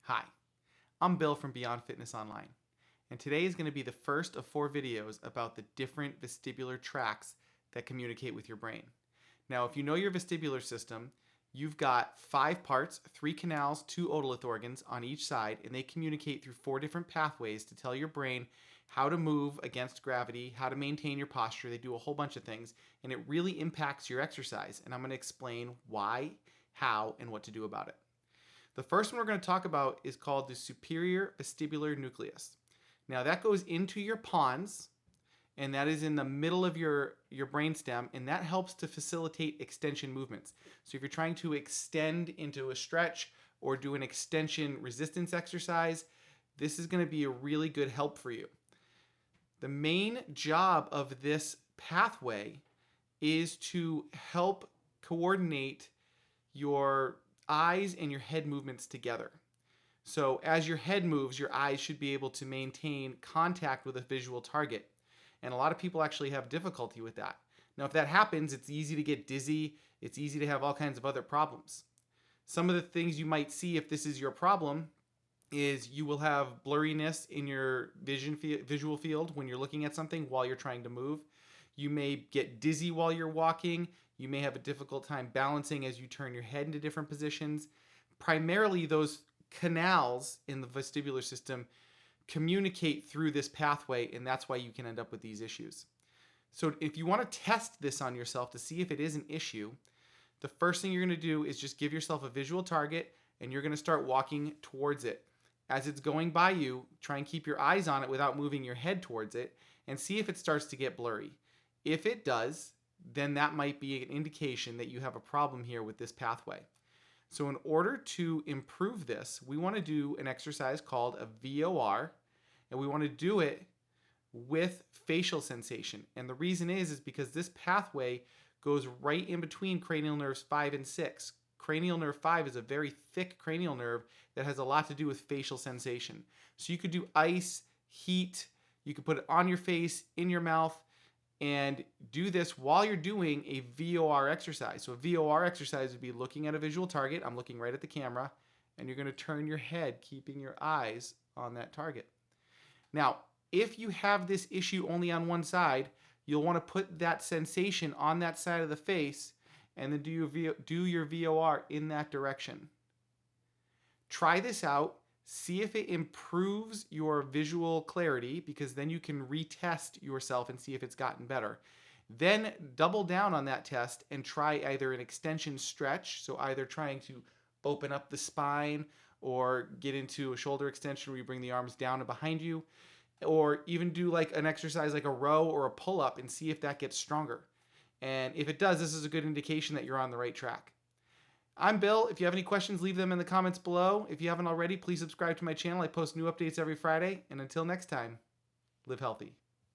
Hi, I'm Bill from Beyond Fitness Online, and today is going to be the first of 4 videos about the different vestibular tracts that communicate with your brain. Now, if you know your vestibular system, you've got 5 parts, 3 canals, 2 otolith organs on each side, and they communicate through 4 different pathways to tell your brain how to move against gravity, how to maintain your posture. They do a whole bunch of things, and it really impacts your exercise, and I'm going to explain why, how, and what to do about it. The first one we're going to talk about is called the superior vestibular nucleus. Now that goes into your pons, and that is in the middle of your brainstem, and that helps to facilitate extension movements. So if you're trying to extend into a stretch or do an extension resistance exercise, this is going to be a really good help for you. The main job of this pathway is to help coordinate your eyes and your head movements together. So as your head moves, your eyes should be able to maintain contact with a visual target. And a lot of people actually have difficulty with that. Now, if that happens, it's easy to get dizzy. It's easy to have all kinds of other problems. Some of the things you might see if this is your problem is you will have blurriness in your visual field when you're looking at something while you're trying to move. You may get dizzy while you're walking. You may have a difficult time balancing as you turn your head into different positions. Primarily, those canals in the vestibular system communicate through this pathway, and that's why you can end up with these issues. So if you want to test this on yourself to see if it is an issue, the first thing you're going to do is just give yourself a visual target, and you're going to start walking towards it. As it's going by you, try and keep your eyes on it without moving your head towards it, and see if it starts to get blurry. If it does, then that might be an indication that you have a problem here with this pathway. So in order to improve this, we want to do an exercise called a VOR, and we want to do it with facial sensation. And the reason is because this pathway goes right in between cranial nerves 5 and 6. Cranial nerve 5 is a very thick cranial nerve that has a lot to do with facial sensation. So you could do ice, heat, you could put it on your face, in your mouth, and do this while you're doing a VOR exercise. So a VOR exercise would be looking at a visual target. I'm looking right at the camera, and you're going to turn your head, keeping your eyes on that target. Now, if you have this issue only on one side, you'll want to put that sensation on that side of the face and then do your VOR in that direction. Try this out. See if it improves your visual clarity, because then you can retest yourself and see if it's gotten better. Then double down on that test and try either an extension stretch, so either trying to open up the spine or get into a shoulder extension where you bring the arms down and behind you, or even do like an exercise like a row or a pull-up and see if that gets stronger. And if it does, this is a good indication that you're on the right track. I'm Bill. If you have any questions, leave them in the comments below. If you haven't already, please subscribe to my channel. I post new updates every Friday. And until next time, live healthy.